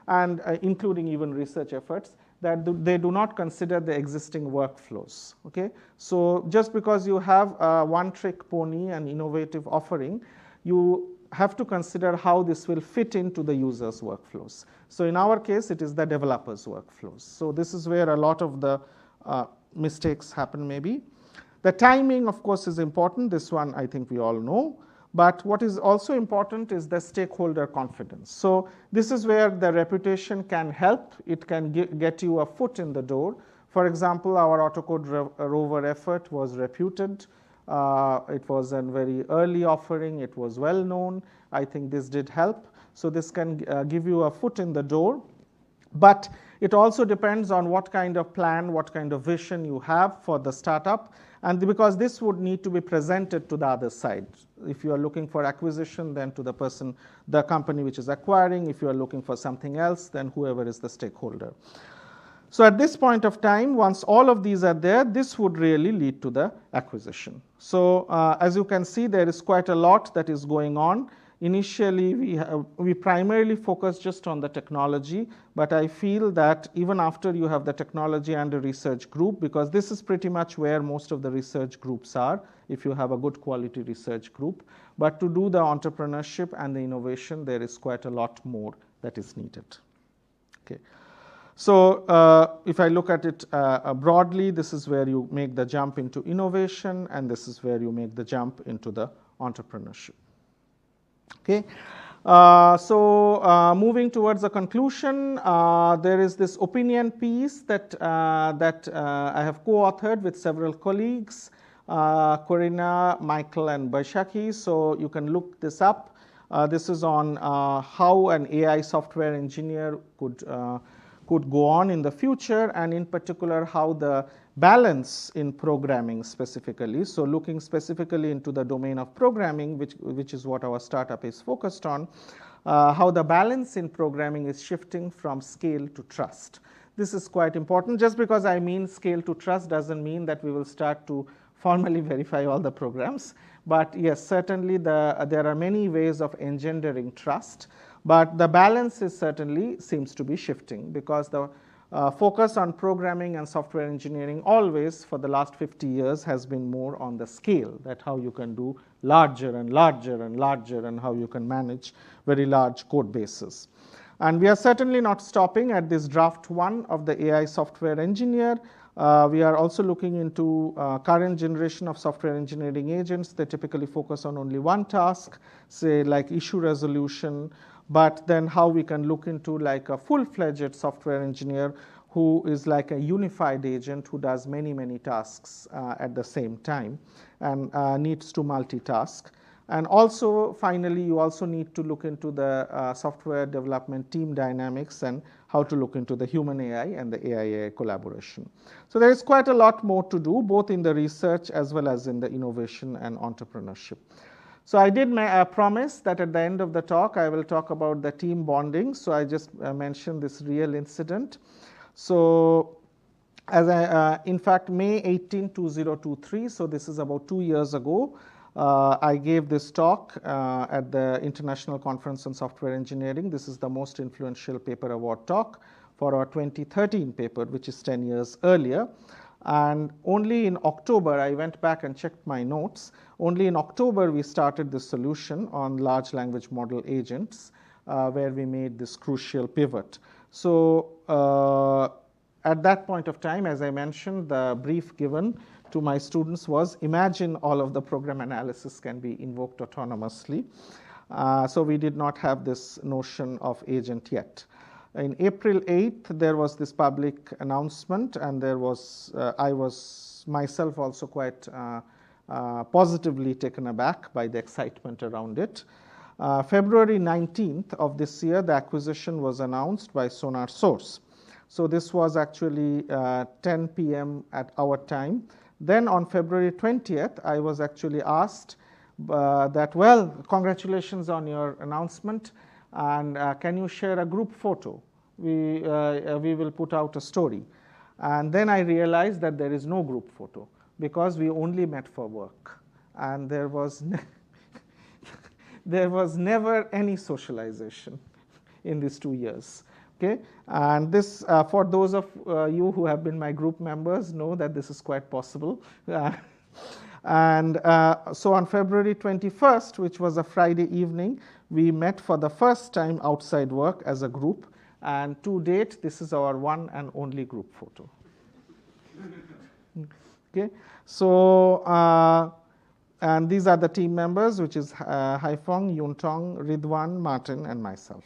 and including even research efforts, that they do not consider the existing workflows. Okay? So just because you have a one-trick pony and innovative offering, you have to consider how this will fit into the user's workflows. So in our case, it is the developer's workflows. So this is where a lot of the mistakes happen maybe. The timing, of course, is important. This one I think we all know. But what is also important is the stakeholder confidence. So this is where the reputation can help. It can get you a foot in the door. For example, our AutoCodeRover effort was reputed. It was a very early offering. It was well known. I think this did help. So this can give you a foot in the door. But it also depends on what kind of plan, what kind of vision you have for the startup. And because this would need to be presented to the other side. If you are looking for acquisition, then to the company which is acquiring. If you are looking for something else, then whoever is the stakeholder. So at this point of time, once all of these are there, this would really lead to the acquisition. So as you can see, there is quite a lot that is going on. Initially, we primarily focus just on the technology, but I feel that even after you have the technology and the research group, because this is pretty much where most of the research groups are, if you have a good quality research group. But to do the entrepreneurship and the innovation, there is quite a lot more that is needed. Okay. So if I look at it broadly, this is where you make the jump into innovation, and this is where you make the jump into the entrepreneurship. Okay. Moving towards a conclusion, there is this opinion piece that I have co-authored with several colleagues, Corinna, Michael, and Baishakhi. So you can look this up. This is on how an AI software engineer could go on in the future, and in particular how the balance in programming specifically. So looking specifically into the domain of programming, which is what our startup is focused on, how the balance in programming is shifting from scale to trust. This is quite important. Just because I mean scale to trust doesn't mean that we will start to formally verify all the programs. But yes, certainly there are many ways of engendering trust. But the balance is certainly seems to be shifting, because the focus on programming and software engineering always for the last 50 years has been more on the scale, that how you can do larger and larger and larger, and how you can manage very large code bases. And we are certainly not stopping at this draft 1 of the AI software engineer. We are also looking into current generation of software engineering agents. They typically focus on only one task, say like issue resolution, but then how we can look into like a full-fledged software engineer who is like a unified agent who does many, many tasks at the same time and needs to multitask. And also, finally, you also need to look into the software development team dynamics and how to look into the human AI and the AI collaboration. So there is quite a lot more to do, both in the research as well as in the innovation and entrepreneurship. So I did promise that at the end of the talk, I will talk about the team bonding. So I just mentioned this real incident. So as in fact, May 18, 2023, so this is about 2 years ago, I gave this talk at the International Conference on Software Engineering. This is the most influential paper award talk for our 2013 paper, which is 10 years earlier. And only in October, I went back and checked my notes. Only in October, we started this solution on large language model agents, where we made this crucial pivot. So at that point of time, as I mentioned, the brief given to my students was, imagine all of the program analysis can be invoked autonomously. So we did not have this notion of agent yet. In April 8th, there was this public announcement, and there was I was myself also quite positively taken aback by the excitement around it. February 19th of this year, the acquisition was announced by SonarSource. So this was actually 10 p.m. at our time. Then on February 20th, I was actually asked that, well, congratulations on your announcement, and can you share a group photo? We will put out a story. And then I realized that there is no group photo, because we only met for work. And there was never any socialization in these 2 years. Okay? And this, for those of you who have been my group members, know that this is quite possible. And so on February 21st, which was a Friday evening, we met for the first time outside work as a group. And to date, this is our one and only group photo. Okay, so and these are the team members, which is Haifeng, Yuntong, Ridwan, Martin, and myself.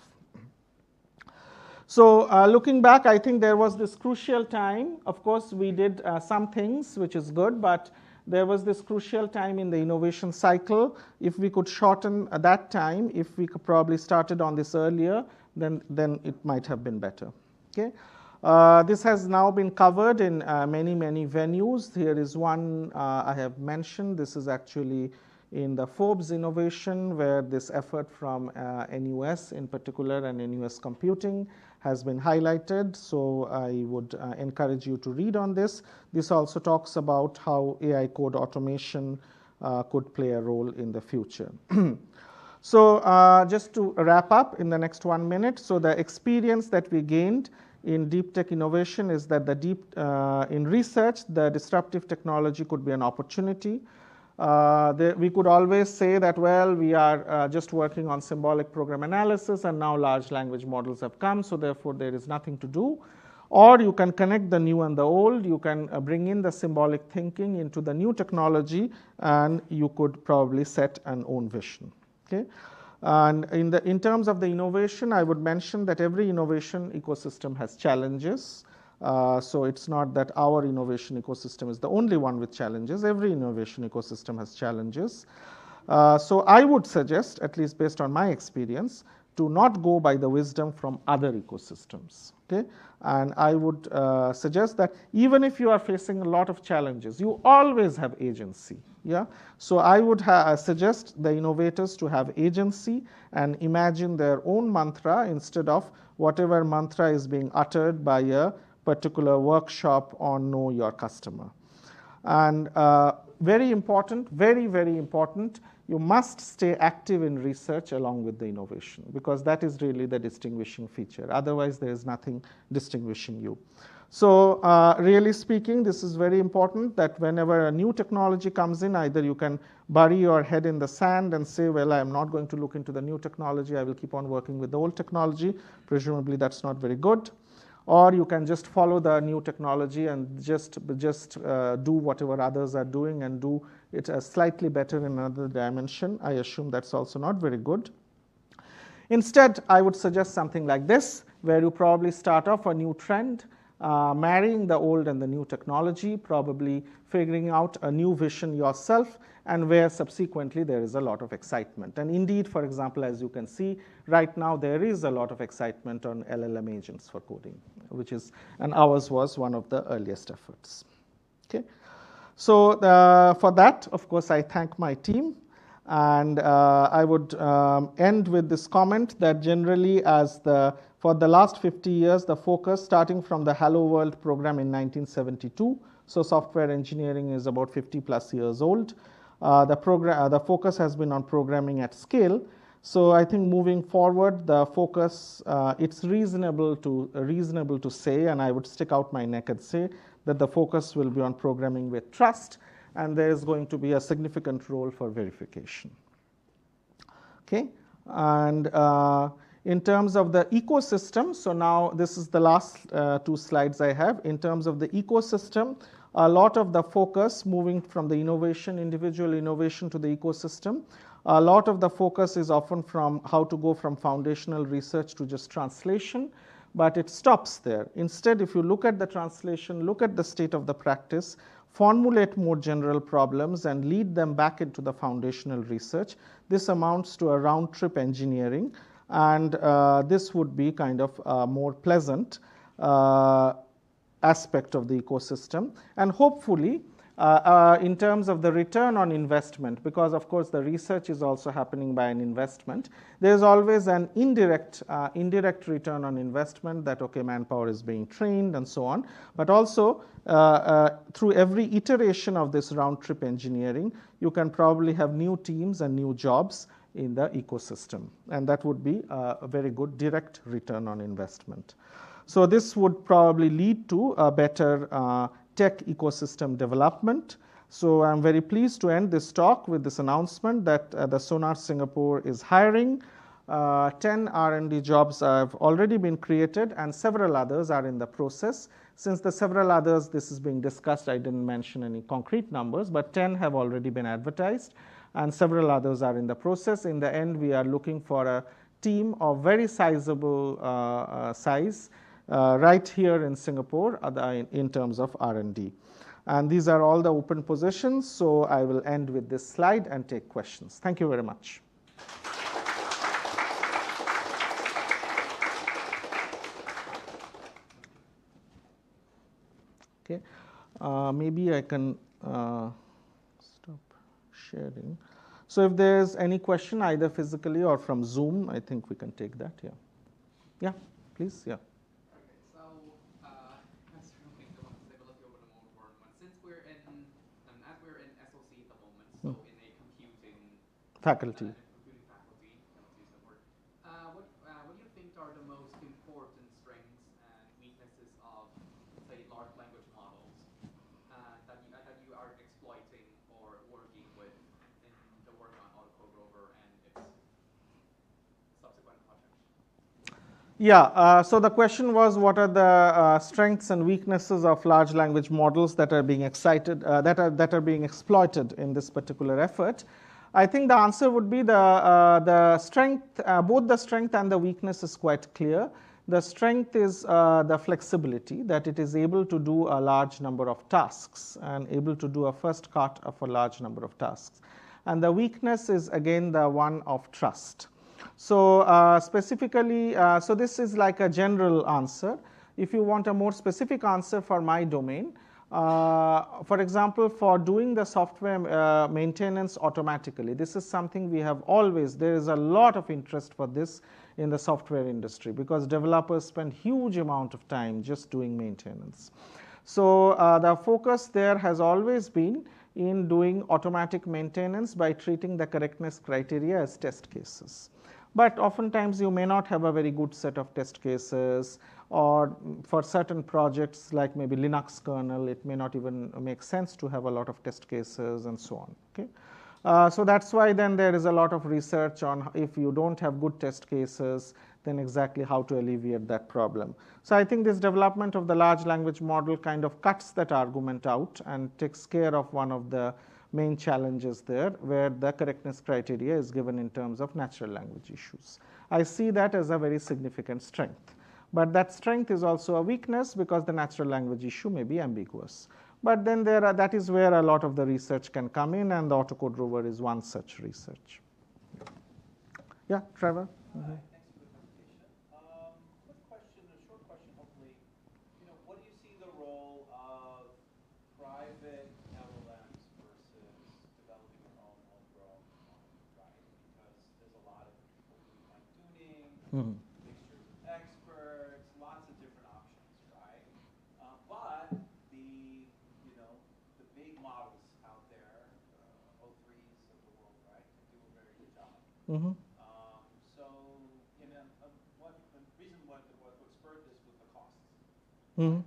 So looking back, I think there was this crucial time. Of course, we did some things, which is good, but there was this crucial time in the innovation cycle. If we could shorten that time, if we could probably started on this earlier, then it might have been better. Okay. This has now been covered in many, many venues. Here is one I have mentioned. This is actually in the Forbes Innovation, where this effort from NUS in particular and NUS Computing has been highlighted. So I would encourage you to read on this. This also talks about how AI code automation could play a role in the future. So just to wrap up in the next 1 minute, so the experience that we gained in deep tech innovation is that in research, the disruptive technology could be an opportunity. We could always say that, well, we are just working on symbolic program analysis, and now large language models have come, so therefore there is nothing to do. Or you can connect the new and the old. You can bring in the symbolic thinking into the new technology, and you could probably set an own vision. Okay. And in terms of the innovation, I would mention that every innovation ecosystem has challenges. So it's not that our innovation ecosystem is the only one with challenges. Every innovation ecosystem has challenges. So I would suggest, at least based on my experience, to not go by the wisdom from other ecosystems. Okay? And I would suggest that even if you are facing a lot of challenges, you always have agency. Yeah? So I would suggest the innovators to have agency and imagine their own mantra instead of whatever mantra is being uttered by a particular workshop on Know Your Customer. And very important, very, very important, you must stay active in research along with the innovation, because that is really the distinguishing feature. Otherwise, there is nothing distinguishing you. So really speaking, this is very important that whenever a new technology comes in, either you can bury your head in the sand and say, well, I am not going to look into the new technology. I will keep on working with the old technology. Presumably, that's not very good. Or you can just follow the new technology and just do whatever others are doing and do it slightly better in another dimension. I assume that's also not very good. Instead, I would suggest something like this, where you probably start off a new trend, marrying the old and the new technology, probably figuring out a new vision yourself, and where subsequently there is a lot of excitement. And indeed, for example, as you can see, right now there is a lot of excitement on LLM agents for coding, which is, and ours was one of the earliest efforts. Okay. So for that, of course, I thank my team. And I would end with this comment that generally for the last 50 years, the focus starting from the Hello World program in 1972, so software engineering is about 50 plus years old. The focus has been on programming at scale. So I think moving forward, the focus, it's reasonable to say, and I would stick out my neck and say that the focus will be on programming with trust, and there is going to be a significant role for verification. Okay, and in terms of the ecosystem, so now this is the last two slides I have. In terms of the ecosystem, a lot of the focus moving from the individual innovation to the ecosystem, a lot of the focus is often from how to go from foundational research to just translation, but it stops there. Instead, if you look at the translation, look at the state of the practice, formulate more general problems and lead them back into the foundational research, this amounts to a round-trip engineering, and this would be kind of a more pleasant aspect of the ecosystem. And hopefully, in terms of the return on investment, because of course the research is also happening by an investment, there's always an indirect return on investment that, okay, manpower is being trained and so on, but also through every iteration of this round-trip engineering, you can probably have new teams and new jobs in the ecosystem, and that would be a very good direct return on investment. So this would probably lead to a better tech ecosystem development. So I'm very pleased to end this talk with this announcement that the Sonar Singapore is hiring. 10 R&D jobs have already been created, and several others are in the process. Since the several others, this is being discussed, I didn't mention any concrete numbers, but 10 have already been advertised, and several others are in the process. In the end, we are looking for a team of very sizable size right here in Singapore in terms of R&D. And these are all the open positions, so I will end with this slide and take questions. Thank you very much. Okay, maybe I can stop sharing. So if there's any question, either physically or from Zoom, I think we can take that. Yeah. Yeah, please. Yeah. Faculty. What do you think are the most important strengths and weaknesses of, say, large language models that you are exploiting or working with in the work on AutoCodeRover and its subsequent projects? Yeah, so the question was, what are the strengths and weaknesses of large language models that are being exploited in this particular effort? I think the answer would be the strength, both the strength and the weakness is quite clear. The strength is the flexibility, that it is able to do a large number of tasks and able to do a first cut of a large number of tasks. And the weakness is again the one of trust. So specifically, so this is like a general answer. If you want a more specific answer for my domain, for example, for doing the software maintenance automatically, this is something we have always, there is a lot of interest for this in the software industry because developers spend huge amount of time just doing maintenance. So the focus there has always been in doing automatic maintenance by treating the correctness criteria as test cases. But oftentimes you may not have a very good set of test cases, or for certain projects like maybe Linux kernel, it may not even make sense to have a lot of test cases and so on. Okay? So that's why then there is a lot of research on if you don't have good test cases, then exactly how to alleviate that problem. So I think this development of the large language model kind of cuts that argument out and takes care of one of the main challenges there, where the correctness criteria is given in terms of natural language issues. I see that as a very significant strength. But that strength is also a weakness because the natural language issue may be ambiguous. But then that is where a lot of the research can come in, and the AutoCodeRover is one such research. Yeah, Trevor? Thanks for the presentation. Quick question, a short question, hopefully. What do you see the role of private LLMs versus developing your own homegrown model, right? Because there's a lot of people who like tuning, mixtures of experts, lots of different options, right? But the big models out there, O3s of the world, right, can do a very good job. What spurred this was the costs. You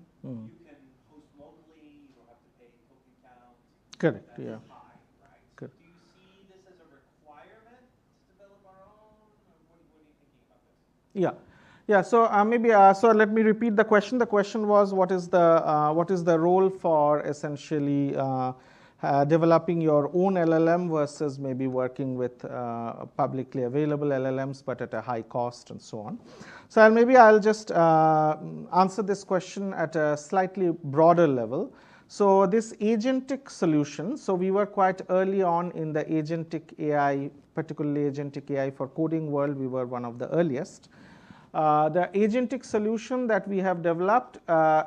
can host locally, you don't have to pay token count. Correct, That's yeah. high, right? Correct. Do you see this as a requirement to develop our own? Or what are you thinking about this? Yeah. Yeah, so so let me repeat the question. The question was, what is the role for essentially developing your own LLM versus maybe working with publicly available LLMs but at a high cost and so on. So I'll just answer this question at a slightly broader level. So this agentic solution, so we were quite early on in the agentic AI, particularly agentic AI for coding world, we were one of the earliest. The agentic solution that we have developed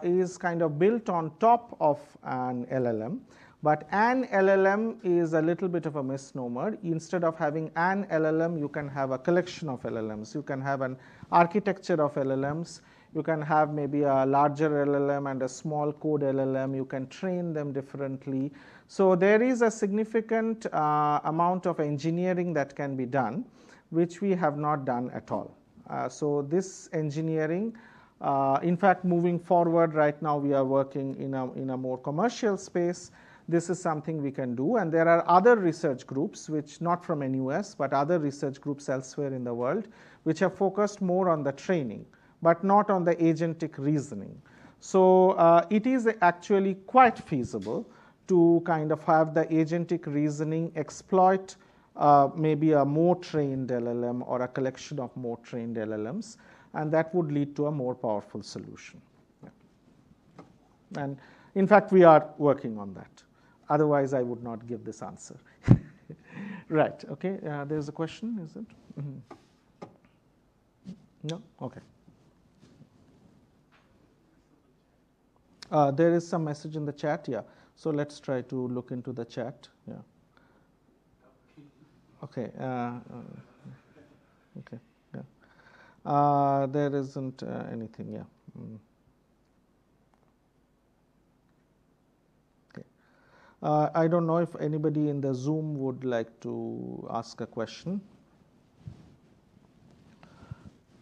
is kind of built on top of an LLM. But an LLM is a little bit of a misnomer. Instead of having an LLM, you can have a collection of LLMs. You can have an architecture of LLMs. You can have maybe a larger LLM and a small code LLM. You can train them differently. So there is a significant amount of engineering that can be done, which we have not done at all. So this engineering, in fact, moving forward right now, we are working in a more commercial space. This is something we can do. And there are other research groups, which not from NUS, but other research groups elsewhere in the world, which have focused more on the training, but not on the agentic reasoning. So it is actually quite feasible to kind of have the agentic reasoning exploit maybe a more trained LLM or a collection of more trained LLMs, and that would lead to a more powerful solution. Yeah. And in fact, we are working on that. Otherwise, I would not give this answer. Right, okay, there's a question, is it? No? Okay. There is some message in the chat, yeah. So let's try to look into the chat, yeah. Okay, okay, yeah. There isn't anything, yeah. Okay. I don't know if anybody in the Zoom would like to ask a question.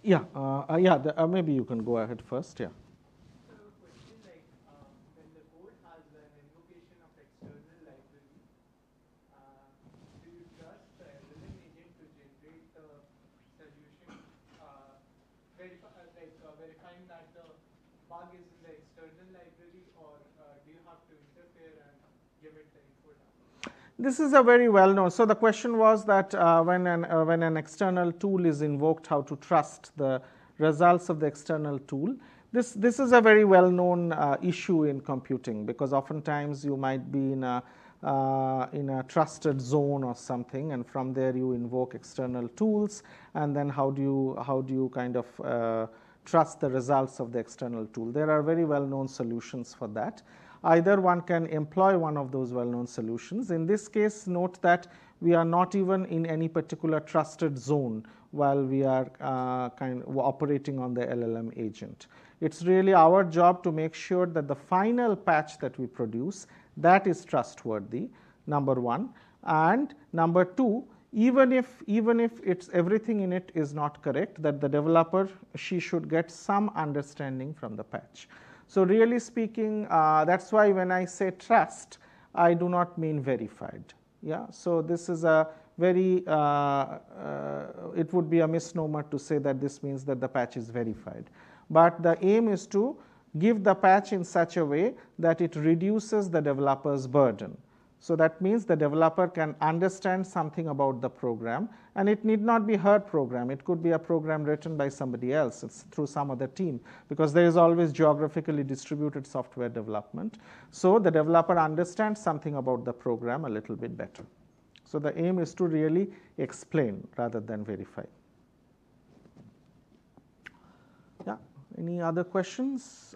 Yeah, maybe you can go ahead first, yeah. So a question like, when the code has an invocation of external library, do you trust the LLM agent to generate the solution, verifying that the bug is in the external library, or do you have to interfere and give it the input? This is a very well-known. So the question was that when an external tool is invoked, how to trust the results of the external tool. This is a very well-known issue in computing, because oftentimes you might be in a trusted zone or something, and from there you invoke external tools, and then how do you kind of trust the results of the external tool? There are very well-known solutions for that. Either one can employ one of those well-known solutions. In this case, note that we are not even in any particular trusted zone while we are kind of operating on the LLM agent. It's really our job to make sure that the final patch that we produce, that is trustworthy, number one. And number two, even if it's everything in it is not correct, that the developer, she should get some understanding from the patch. So really speaking, that's why when I say trust, I do not mean verified. Yeah. So this is a very, it would be a misnomer to say that this means that the patch is verified. But the aim is to give the patch in such a way that it reduces the developer's burden. So that means the developer can understand something about the program, and it need not be her program. It could be a program written by somebody else. It's through some other team, because there is always geographically distributed software development. So the developer understands something about the program a little bit better. So the aim is to really explain rather than verify. Yeah. Any other questions?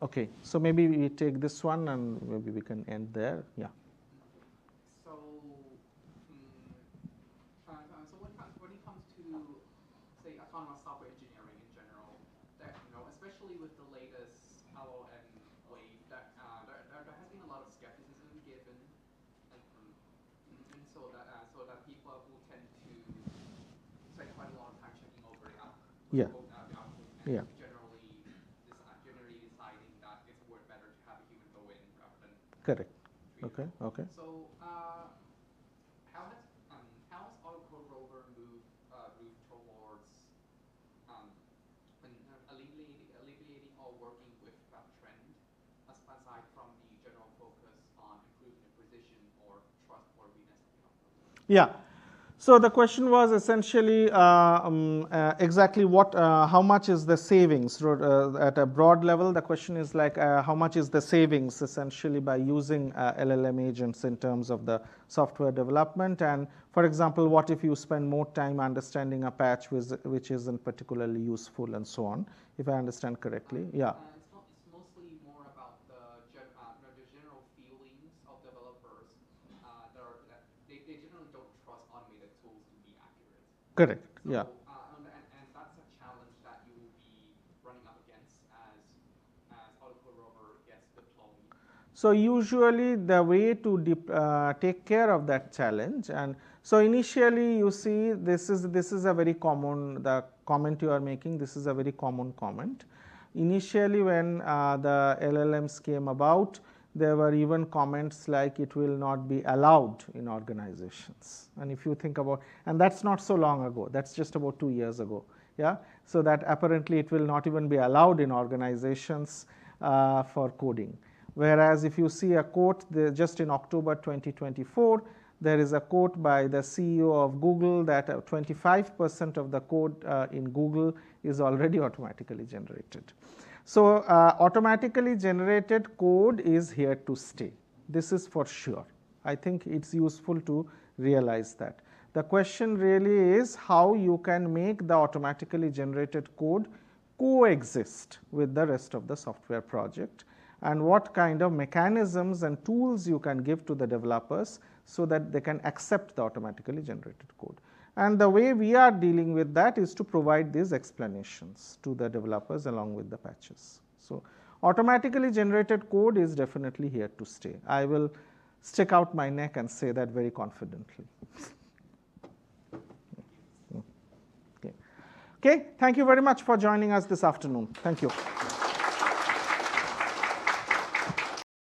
Okay, so maybe we take this one and maybe we can end there. Yeah. So, so when it comes to, say, autonomous software engineering in general, that especially with the latest LLM wave, that there has been a lot of skepticism given, and so that people who tend to spend quite a lot of time checking over the output. Yeah. Yeah. Correct. Okay. Okay. So, how has AutoCodeRover moved towards alleviating or working with that trend, aside from the general focus on improving the precision or trustworthiness of the algorithm? Yeah. So the question was essentially exactly how much is the savings at a broad level. The question is like how much is the savings essentially by using LLM agents in terms of the software development. And for example, what if you spend more time understanding a patch which isn't particularly useful and so on, if I understand correctly. Yeah. It's mostly more about the general feelings of developers. They generally don't trust automated tools to be accurate. Correct. So, yeah. And that's a challenge that you will be running up against as AutoCodeRover gets deployed. So usually the way to take care of that challenge, and so initially you see this is a very common, the comment you are making, this is a very common comment. Initially when the LLMs came about, there were even comments like it will not be allowed in organizations. And if you think about, and that's not so long ago, that's just about 2 years ago. Yeah. So that apparently it will not even be allowed in organizations for coding. Whereas if you see a quote just in October 2024, there is a quote by the CEO of Google that 25% of the code in Google is already automatically generated. So automatically generated code is here to stay. This is for sure. I think it's useful to realize that. The question really is how you can make the automatically generated code coexist with the rest of the software project, and what kind of mechanisms and tools you can give to the developers so that they can accept the automatically generated code. And the way we are dealing with that is to provide these explanations to the developers along with the patches. So automatically generated code is definitely here to stay. I will stick out my neck and say that very confidently. Okay. Thank you very much for joining us this afternoon. Thank you.